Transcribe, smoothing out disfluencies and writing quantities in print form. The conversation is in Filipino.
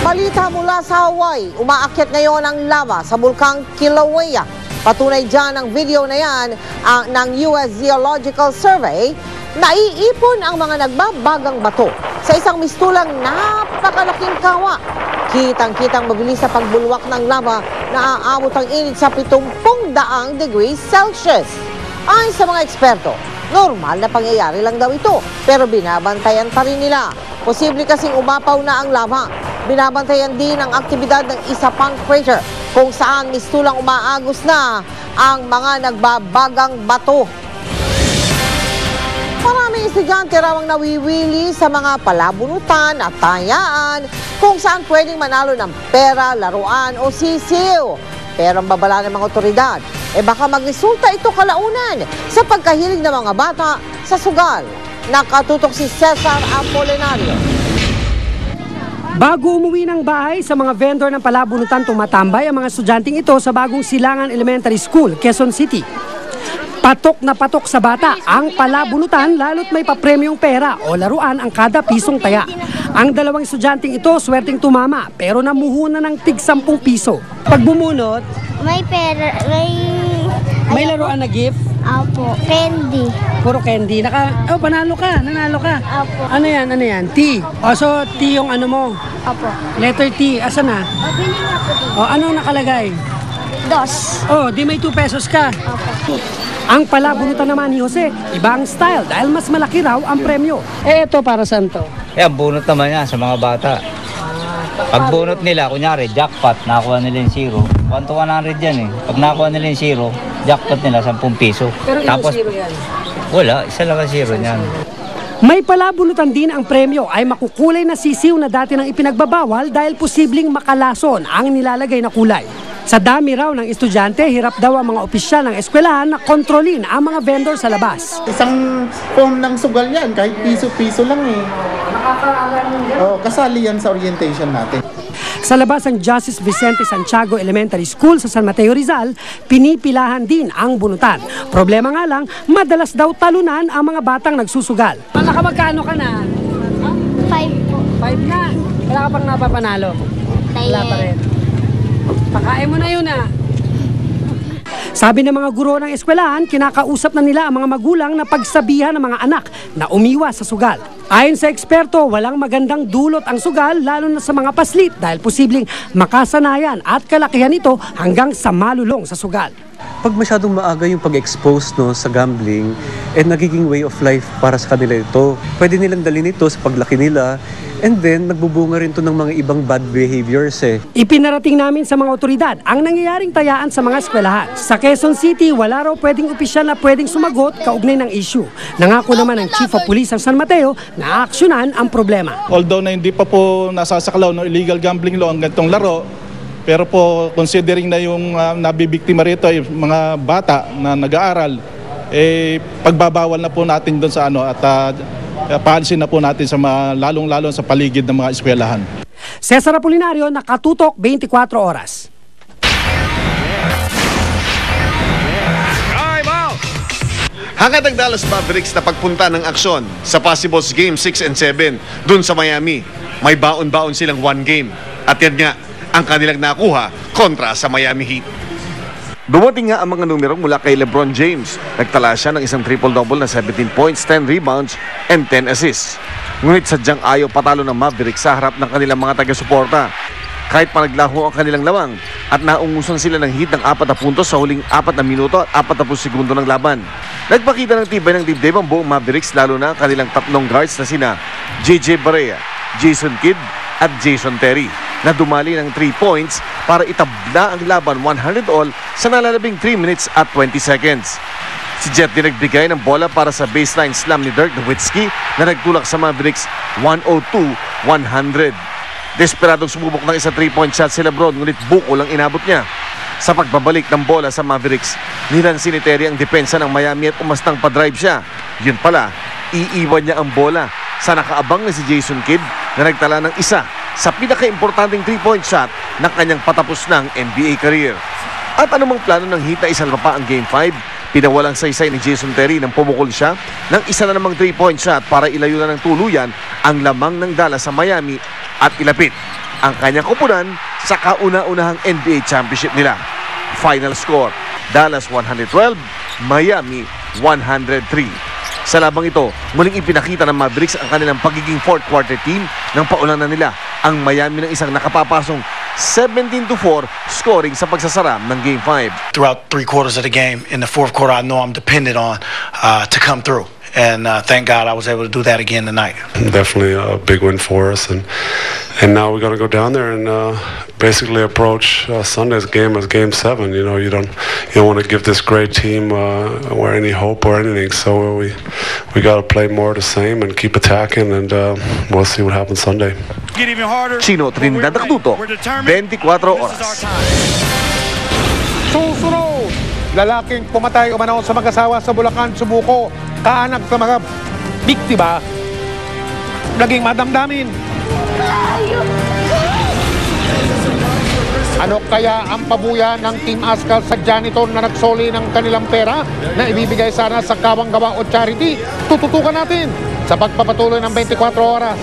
Balita mula sa Hawaii, umaakyat ngayon ang lava sa bulkang Kilauea. Patunay dyan ang video na yan ng US Geological Survey. Naiipon ang mga nagbabagang bato sa isang mistulang napakalaking kawa. Kitang-kitang mabilis sa pagbulwak ng lava na aabot ang init sa 70 degrees Celsius. Ayon sa mga eksperto, normal na pangyayari lang daw ito, pero binabantayan pa rin nila. Posible kasing umapaw na ang lava. Binabantayan din ang aktibidad ng isa pang crater kung saan mistulang umaagos na ang mga nagbabagang bato. Maraming estudyante raw ang nawiwili sa mga palabunutan at tayaan kung saan pwedeng manalo ng pera, laruan o sisiw. Pero ang babala ng mga otoridad, baka magresulta ito kalaunan sa pagkahilig ng mga bata sa sugal. Nakatutok si Cesar Apolinario. Bago umuwi ng bahay sa mga vendor ng palabunutan, tumatambay ang mga estudyanteng ito sa bagong Silangan Elementary School, Quezon City. Patok na patok sa bata ang palabunutan lalo't may papremyong pera o laruan ang kada pisong taya. Ang dalawang estudyanteng ito swerteng tumama pero namuhunan ng tig 10 piso. Pag bumunot, may pera, may laruan na gift. Opo, candy. Puro candy. Nanalo ka. Opo. Ano yan? T. So, T yung ano mo. Opo. Letter T. Asan na? Pabili nga po din. Ano nakalagay? 2. Di may 2 pesos ka. Opo. Ang palabunutan naman ni Jose, ibang style dahil mas malaki raw ang premyo. Ito para saan to? Ang bunot naman yan sa mga bata. Pag bunot nila, kunyari, jackpot, nakuha nila yung 0. 1 to 100 yan eh. Pag nakuha nila yung 0, jackpot nila 10 piso. Pero ilang 0 yan? Wala, isa lang ang 0 niyan. May palabunutan din ang premyo ay makukulay na sisiw na dati nang ipinagbabawal dahil posibleng makalason ang nilalagay na kulay. Sa dami raw ng estudyante, hirap daw ang mga opisyal ng eskwelahan na kontrolin ang mga vendor sa labas. Isang form ng sugal yan, kahit piso-piso lang eh. Kasali yan sa orientation natin. Sa labas ng Justice Vicente Santiago Elementary School sa San Mateo Rizal, pinipilahan din ang bunutan. Problema nga lang, madalas daw talunan ang mga batang nagsusugal. Magkano ka na? 5 po. 5 na. Wala ka pang napapanalo? Wala pa rin. Pakain mo na yun Sabi ng mga guro ng eskwelahan, kinakausap na nila ang mga magulang na pagsabihan ng mga anak na umiwas sa sugal. Ayon sa eksperto, walang magandang dulot ang sugal lalo na sa mga paslit dahil posibleng makasanayan at kalakihan nito hanggang sa malulong sa sugal. Pag masyadong maaga yung pag-expose sa gambling, nagiging way of life para sa kanila ito. Pwede nilang dalhin ito sa paglaki nila, and then nagbubunga rin ito ng mga ibang bad behaviors Ipinarating namin sa mga otoridad ang nangyayaring tayaan sa mga eskwelahan. Sa Quezon City, wala raw pwedeng opisyal na pwedeng sumagot kaugnay ng issue. Nangako naman ng Chief of Police ng San Mateo na aaksyonan ang problema. Although na hindi pa po nasasaklaw ng illegal gambling law ang ganitong laro, pero po considering na yung nabibiktima rito ay mga bata na nag-aaral, pagbabawal na po natin doon sa at paalisin na po natin sa lalong-lalo sa paligid ng mga eskwelahan. Cesar Apolinario, nakatutok 24 oras. Hangad ang Dallas Mavericks na pagpunta ng aksyon sa Possibles Game 6 and 7 dun sa Miami. May baon-baon silang 1 game. At yan nga, ang kanilang nakuha kontra sa Miami Heat. Dumating nga ang mga numero mula kay LeBron James. Nagtala siya ng isang triple-double na 17 points, 10 rebounds, and 10 assists. Ngunit sadyang ayaw patalo ng Mavericks sa harap ng kanilang mga taga-suporta. Kahit pa naglaho ang kanilang lamang at naungusan sila ng Heat ng 4 na puntos sa huling 4 na minuto at 40 segundo ng laban. Nagpakita ng tibay ng dibdib ang buong Mavericks lalo na kanilang 3 guards na sina JJ Barea, Jason Kidd at Jason Terry na dumali ng 3 points para itabla ang laban 100 all sa nalalabing 3 minutes at 20 seconds. Si Jet din nagbigay ng bola para sa baseline slam ni Dirk Nowitzki na nagtulak sa Mavericks 102-100. Desperadong sumubok ng isa 3-point shot si LeBron ngunit buko lang inabot niya. Sa pagbabalik ng bola sa Mavericks, nilansin ni Terry ang depensa ng Miami at umastang pa-drive siya. Yun pala, iiwan niya ang bola sa nakaabang na si Jason Kidd na nagtala ng isa sa pinaka-importanting 3-point shot ng kanyang patapos ng NBA career. At anumang plano ng Heat na isalba pa ang Game 5, pinawalang saysay ni Jason Terry nang pumukol siya ng isa na namang 3-point shot para ilayo na ng tuluyan ang lamang ng Dallas sa Miami at ilapit ang kanyang kupunan sa kauna-unahang NBA championship nila. Final score, Dallas 112, Miami 103. Sa labang ito, muling ipinakita ng Mavericks ang kanilang pagiging fourth quarter team nang paulanan nila ang Miami ng isang nakapapasong 17-4 scoring sa pagsasara ng Game 5. Throughout 3 quarters of the game, in the fourth quarter, I know I'm dependent on to come through. And thank God I was able to do that again tonight. Definitely a big win for us, and now we're going to go down there and basically approach Sunday's game as Game 7. You know, you don't want to give this great team or any hope or anything. So we got to play more the same and keep attacking, and we'll see what happens Sunday. Chino Trinidad Aquino, 24 oras. Susunod, lalaking pumatay umano sa mag-asawa sa Bulacan, Subuco, kaanak sa mga biktima, naging madamdamin. Ano kaya ang pabuya ng Team Ascal sa janitor na nagsoli ng kanilang pera na ibibigay sana sa Kawang Gawa o Charity? Tututukan natin sa pagpapatuloy ng 24 oras.